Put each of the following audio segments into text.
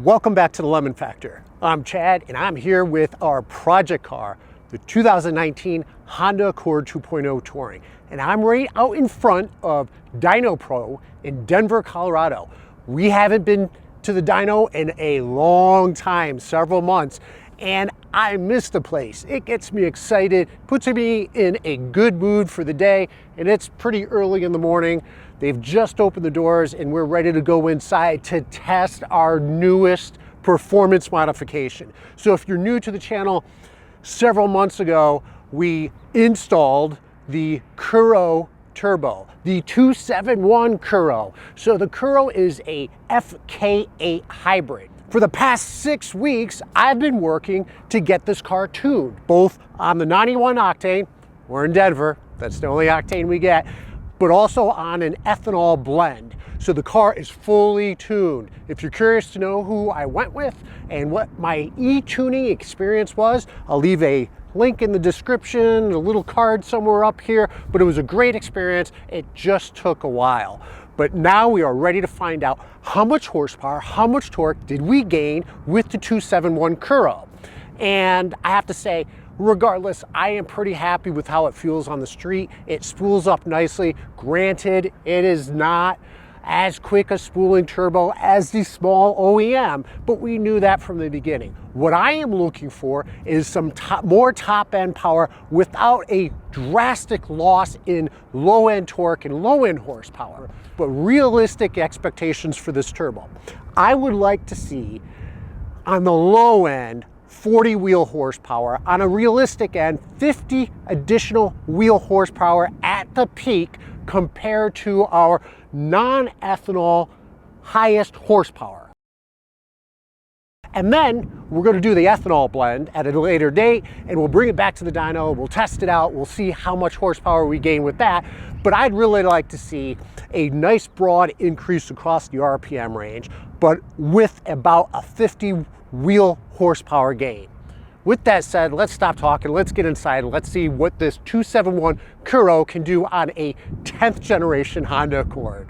Welcome back to the Lemon Factor. I'm Chad and I'm here with our project car, the 2019 Honda Accord 2.0 Touring. And I'm right out in front of Dyno Pro in Denver, Colorado. We haven't been to the dyno in a long time, several months, and I miss the place. It gets me excited, puts me in a good mood for the day, and it's pretty early in the morning. They've just opened the doors and we're ready to go inside to test our newest performance modification. So if you're new to the channel, several months ago, we installed the Kuro Turbo, the 27WON Kuro. So the Kuro is a FK8 Hybrid. For the past 6 weeks, I've been working to get this car tuned, both on the 91 octane, we're in Denver, that's the only octane we get, but also on an ethanol blend. So the car is fully tuned. If you're curious to know who I went with and what my eTuning experience was, I'll leave a link in the description, a little card somewhere up here, but it was a great experience. It just took a while. But now we are ready to find out how much horsepower, how much torque did we gain with the 27WON Kuro. And I have to say, regardless, I am pretty happy with how it feels on the street. It spools up nicely. Granted, it is not as quick a spooling turbo as the small OEM, but we knew that from the beginning. What I am looking for is some more top-end power without a drastic loss in low-end torque and low-end horsepower, but realistic expectations for this turbo. I would like to see, on the low end, 40 wheel horsepower, on a realistic end, 50 additional wheel horsepower at the peak compared to our non-ethanol highest horsepower. And then we're going to do the ethanol blend at a later date and we'll bring it back to the dyno, we'll test it out, we'll see how much horsepower we gain with that. But I'd really like to see a nice broad increase across the RPM range, but with about a 50 wheel horsepower gain. With that said, let's stop talking, let's get inside, and let's see what this 27WON Kuro can do on a 10th generation Honda Accord.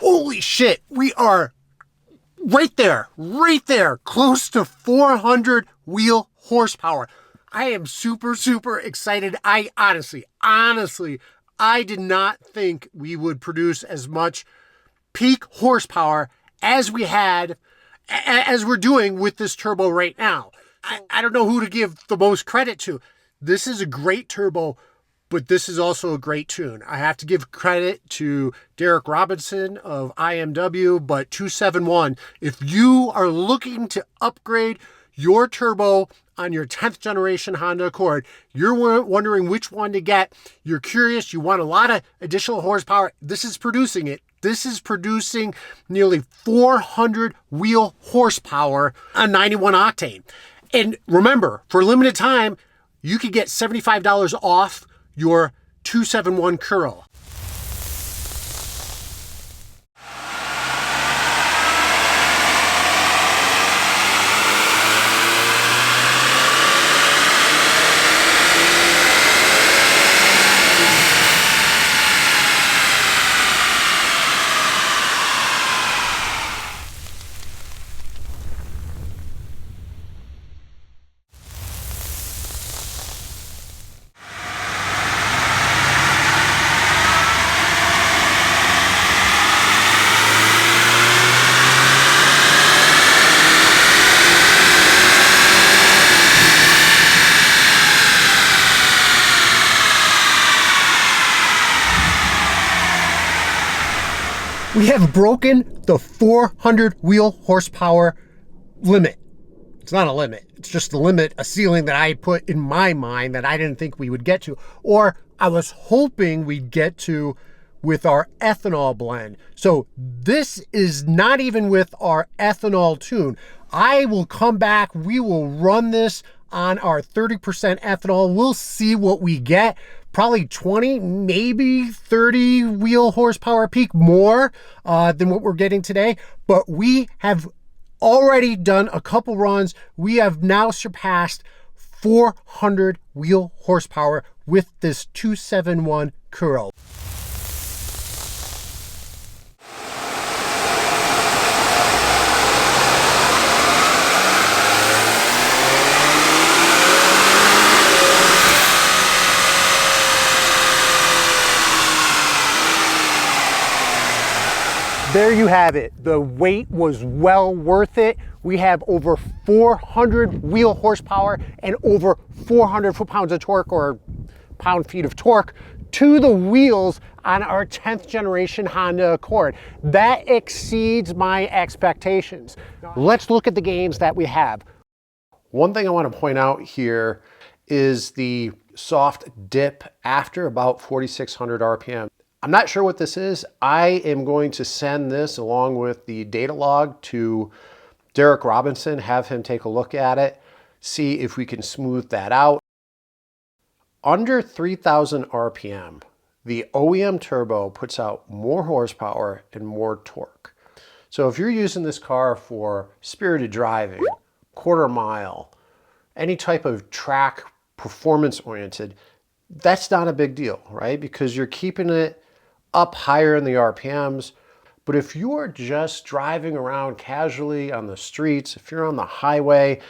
Holy shit, we are right there, close to 400 wheel horsepower. I am super excited. I honestly, I did not think we would produce as much peak horsepower as we had, as we're doing with this turbo right now. I don't know who to give the most credit to. This is a great turbo, but this is also a great tune. I have to give credit to Derek Robinson of IMW, but 27WON, if you are looking to upgrade your turbo on your 10th generation Honda Accord, you're wondering which one to get, you're curious, you want a lot of additional horsepower, this is producing it. This is producing nearly 400 wheel horsepower on 91 octane. And remember, for a limited time, you could get $75 off your 27WON Kuro. We have broken the 400 wheel horsepower limit. It's not a limit. It's just the limit, a ceiling that I put in my mind that I didn't think we would get to, or I was hoping we'd get to with our ethanol blend. So this is not even with our ethanol tune. I will come back. We will run this on our 30% ethanol. We'll see what we get. Probably 20, maybe 30 wheel horsepower peak more than what we're getting today. But we have already done a couple runs. We have now surpassed 400 wheel horsepower with this 27WON Kuro. There you have it. The wait was well worth it. We have over 400 wheel horsepower and over 400 foot-pounds of torque, or pound-feet of torque, to the wheels on our 10th generation Honda Accord. That exceeds my expectations. Let's look at the gains that we have. One thing I want to point out here is the soft dip after about 4,600 RPM. I'm not sure what this is. I am going to send this along with the data log to Derek Robinson, have him take a look at it, see if we can smooth that out. Under 3,000 RPM, the OEM turbo puts out more horsepower and more torque. So if you're using this car for spirited driving, quarter mile, any type of track performance oriented, that's not a big deal, right? Because you're keeping it up higher in the RPMs. But if you are just driving around casually on the streets, if you're on the highway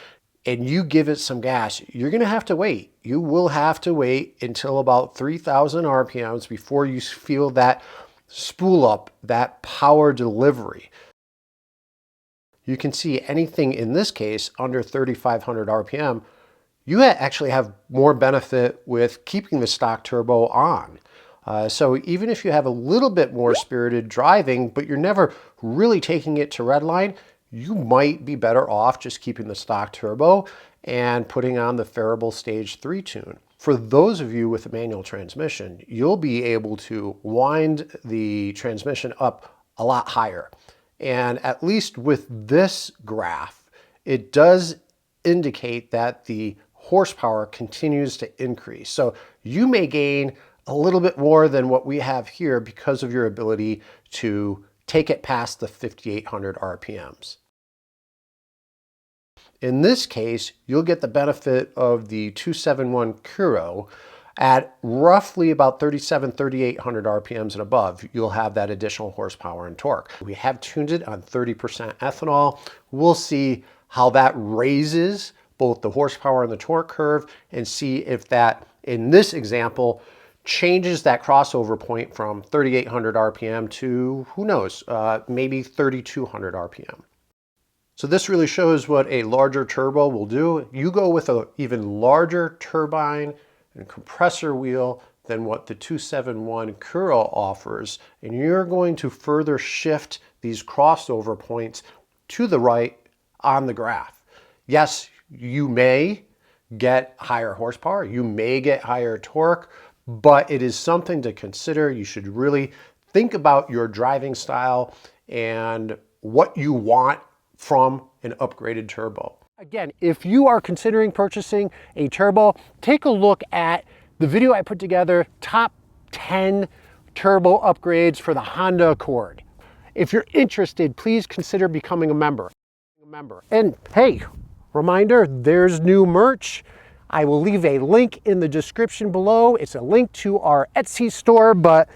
and you give it some gas, you're gonna have to wait. You will have to wait until about 3,000 RPMs before you feel that spool up, that power delivery. You can see anything in this case under 3,500 RPM, you actually have more benefit with keeping the stock turbo on. So even if you have a little bit more spirited driving, but you're never really taking it to redline, you might be better off just keeping the stock turbo and putting on the Phearable Stage 3 tune. For those of you with a manual transmission, you'll be able to wind the transmission up a lot higher. And at least with this graph, it does indicate that the horsepower continues to increase. So you may gain a little bit more than what we have here because of your ability to take it past the 5,800 RPMs. In this case, you'll get the benefit of the 27WON Kuro at roughly about 3,800 RPMs and above. You'll have that additional horsepower and torque. We have tuned it on 30% ethanol. We'll see how that raises both the horsepower and the torque curve, and see if that, in this example, changes that crossover point from 3,800 RPM to, who knows, maybe 3,200 RPM. So this really shows what a larger turbo will do. You go with an even larger turbine and compressor wheel than what the 27WON Kuro offers, and you're going to further shift these crossover points to the right on the graph. Yes, you may get higher horsepower, you may get higher torque, but it is something to consider. You should really think about your driving style and what you want from an upgraded turbo. Again, if you are considering purchasing a turbo, take a look at the video I put together, top 10 turbo upgrades for the Honda Accord. If you're interested, please consider becoming a member. And hey, reminder, there's new merch. I will leave a link in the description below. It's a link to our Etsy store, but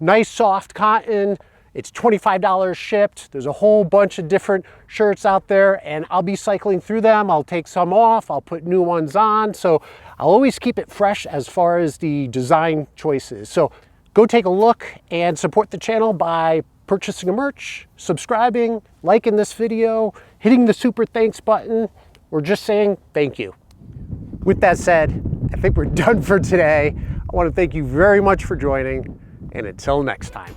nice soft cotton. It's $25 shipped. There's a whole bunch of different shirts out there, and I'll be cycling through them. I'll take some off, I'll put new ones on. So I'll always keep it fresh as far as the design choices. So go take a look and support the channel by purchasing a merch, subscribing, liking this video, hitting the super thanks button, or just saying thank you. With that said, I think we're done for today. I want to thank you very much for joining, and until next time.